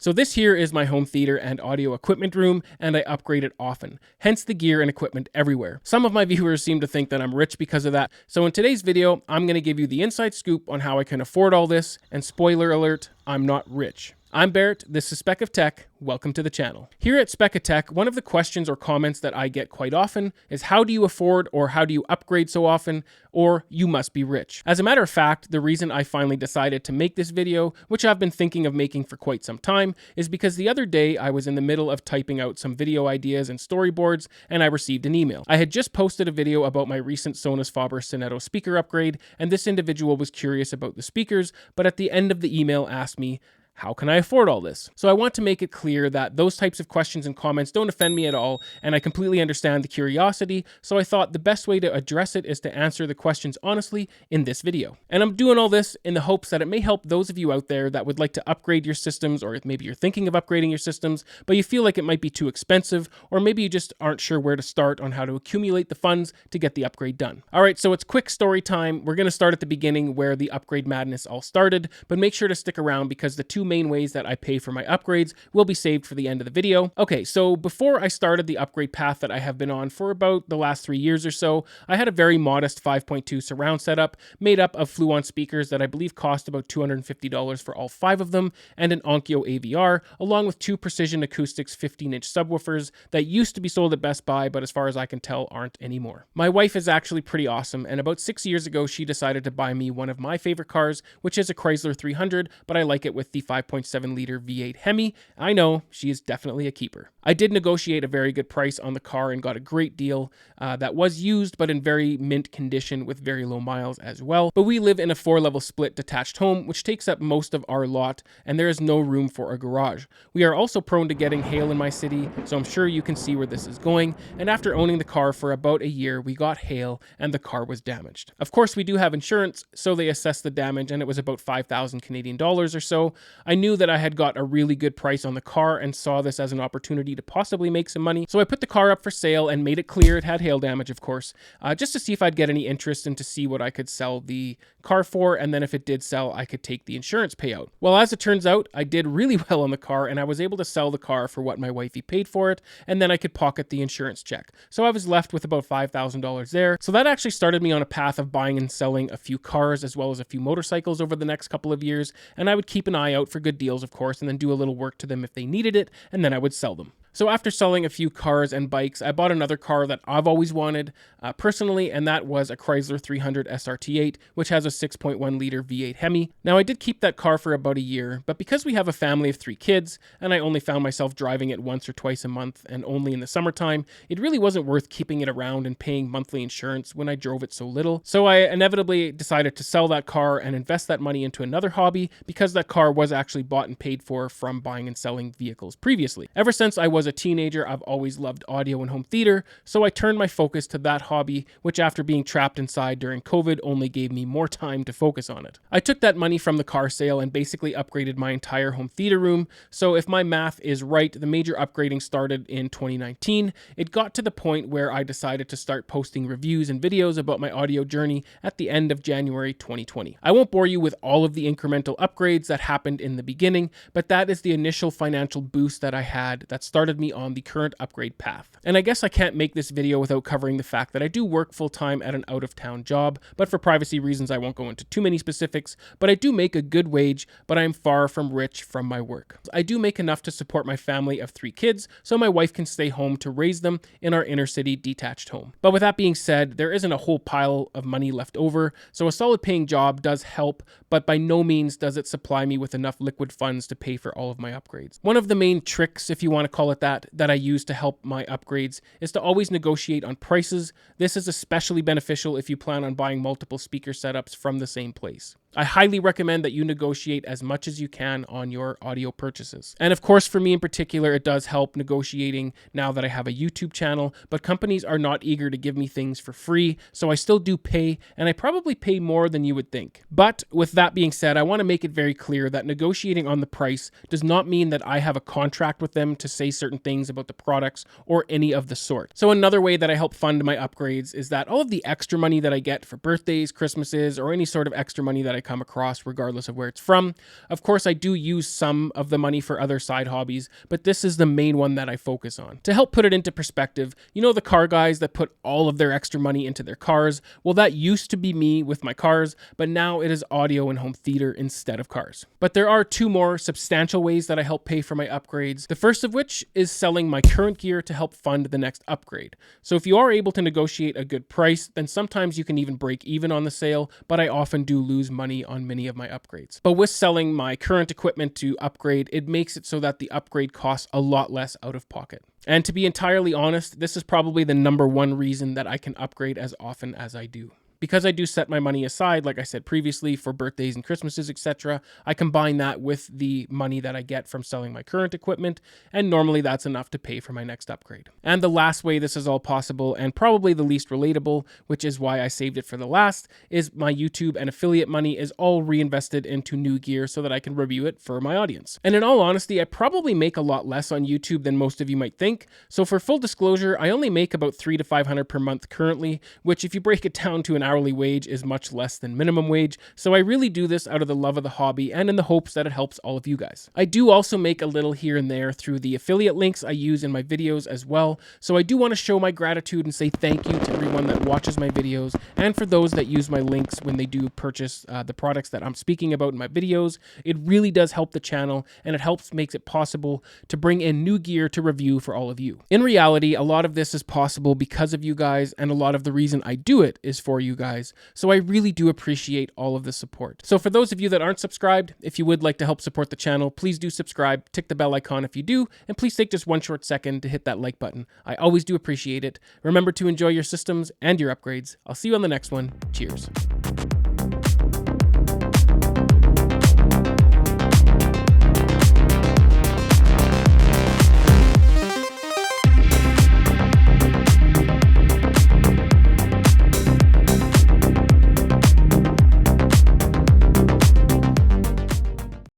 So this here is my home theater and audio equipment room, and I upgrade it often, hence the gear and equipment everywhere. Some of my viewers seem to think that I'm rich because of that, so in today's video, I'm going to give you the inside scoop on how I can afford all this, and spoiler alert, I'm not rich. I'm Barrett, this is Spec of Tech, welcome to the channel. Here at Spec of Tech, one of the questions or comments that I get quite often is how do you afford or how do you upgrade so often, or you must be rich. As a matter of fact, the reason I finally decided to make this video, which I've been thinking of making for quite some time, is because the other day I was in the middle of typing out some video ideas and storyboards and I received an email. I had just posted a video about my recent Sonos Faber Sonetto speaker upgrade, and this individual was curious about the speakers, but at the end of the email asked me, how can I afford all this? So I want to make it clear that those types of questions and comments don't offend me at all, and I completely understand the curiosity, so I thought the best way to address it is to answer the questions honestly in this video. And I'm doing all this in the hopes that it may help those of you out there that would like to upgrade your systems, or maybe you're thinking of upgrading your systems, but you feel like it might be too expensive, or maybe you just aren't sure where to start on how to accumulate the funds to get the upgrade done. Alright, so it's quick story time. We're going to start at the beginning where the upgrade madness all started, but make sure to stick around because the two main ways that I pay for my upgrades will be saved for the end of the video. Okay, so before I started the upgrade path that I have been on for about the last 3 years or so, I had a very modest 5.2 surround setup made up of Fluon speakers that I believe cost about $250 for all 5 of them, and an Onkyo AVR, along with 2 Precision Acoustics 15-inch subwoofers that used to be sold at Best Buy, but as far as I can tell, aren't anymore. My wife is actually pretty awesome, and about 6 years ago, she decided to buy me one of my favorite cars, which is a Chrysler 300, but I like it with the 5.7-liter V8 Hemi. I know, she is definitely a keeper. I did negotiate a very good price on the car and got a great deal that was used, but in very mint condition with very low miles as well. But we live in a 4-level split detached home, which takes up most of our lot, and there is no room for a garage. We are also prone to getting hail in my city, so I'm sure you can see where this is going, and after owning the car for about a year, we got hail and the car was damaged. Of course, we do have insurance, so they assessed the damage and it was about 5,000 Canadian dollars or so. I knew that I had got a really good price on the car and saw this as an opportunity to possibly make some money, so I put the car up for sale and made it clear it had hail damage, of course, just to see if I'd get any interest and to see what I could sell the car for, and then if it did sell, I could take the insurance payout. Well, as it turns out, I did really well on the car, and I was able to sell the car for what my wifey paid for it, and then I could pocket the insurance check. So I was left with about $5,000 there. So that actually started me on a path of buying and selling a few cars as well as a few motorcycles over the next couple of years, and I would keep an eye out for good deals, of course, and then do a little work to them if they needed it, and then I would sell them. So after selling a few cars and bikes, I bought another car that I've always wanted personally, and that was a Chrysler 300 SRT8, which has a 6.1-liter V8 Hemi. Now, I did keep that car for about a year, but because we have a family of 3 kids, and I only found myself driving it once or twice a month, and only in the summertime, it really wasn't worth keeping it around and paying monthly insurance when I drove it so little. So I inevitably decided to sell that car and invest that money into another hobby, because that car was actually bought and paid for from buying and selling vehicles previously. Ever since I was a teenager, I've always loved audio and home theater, so I turned my focus to that hobby, which after being trapped inside during COVID only gave me more time to focus on it. I took that money from the car sale and basically upgraded my entire home theater room, so if my math is right, the major upgrading started in 2019. It got to the point where I decided to start posting reviews and videos about my audio journey at the end of January 2020. I won't bore you with all of the incremental upgrades that happened in the beginning, but that is the initial financial boost that I had that started me on the current upgrade path. And I guess I can't make this video without covering the fact that I do work full-time at an out-of-town job, but for privacy reasons I won't go into too many specifics, but I do make a good wage, but I am far from rich from my work. I do make enough to support my family of 3 kids, so my wife can stay home to raise them in our inner city detached home. But with that being said, there isn't a whole pile of money left over, so a solid paying job does help, but by no means does it supply me with enough liquid funds to pay for all of my upgrades. One of the main tricks, if you want to call it that I use to help my upgrades is to always negotiate on prices. This is especially beneficial if you plan on buying multiple speaker setups from the same place. I highly recommend that you negotiate as much as you can on your audio purchases. And of course, for me in particular, it does help negotiating now that I have a YouTube channel, but companies are not eager to give me things for free, so I still do pay, and I probably pay more than you would think. But with that being said, I want to make it very clear that negotiating on the price does not mean that I have a contract with them to say certain things about the products or any of the sort. So another way that I help fund my upgrades is that all of the extra money that I get for birthdays, Christmases, or any sort of extra money that I come across, regardless of where it's from. Of course, I do use some of the money for other side hobbies, but this is the main one that I focus on. To help put it into perspective, you know the car guys that put all of their extra money into their cars? Well, that used to be me with my cars, but now it is audio and home theater instead of cars. But there are two more substantial ways that I help pay for my upgrades. The first of which is selling my current gear to help fund the next upgrade. So if you are able to negotiate a good price, then sometimes you can even break even on the sale, but I often do lose money on many of my upgrades. But with selling my current equipment to upgrade, it makes it so that the upgrade costs a lot less out of pocket. And to be entirely honest, this is probably the number one reason that I can upgrade as often as I do. Because I do set my money aside, like I said previously, for birthdays and Christmases, etc., I combine that with the money that I get from selling my current equipment, and normally that's enough to pay for my next upgrade. And the last way this is all possible, and probably the least relatable, which is why I saved it for the last, is my YouTube and affiliate money is all reinvested into new gear so that I can review it for my audience. And in all honesty, I probably make a lot less on YouTube than most of you might think. So for full disclosure, I only make about $300 to $500 per month currently, which if you break it down to an hourly wage is much less than minimum wage, so I really do this out of the love of the hobby and in the hopes that it helps all of you guys. I do also make a little here and there through the affiliate links I use in my videos as well, so I do want to show my gratitude and say thank you to everyone that watches my videos, and for those that use my links when they do purchase the products that I'm speaking about in my videos. It really does help the channel, and it makes it possible to bring in new gear to review for all of you. In reality, a lot of this is possible because of you guys, and a lot of the reason I do it is for you guys, so I really do appreciate all of the support. So for those of you that aren't subscribed, if you would like to help support the channel, please do subscribe, tick the bell icon if you do, and please take just one short second to hit that like button. I always do appreciate it. Remember to enjoy your systems and your upgrades. I'll see you on the next one. Cheers.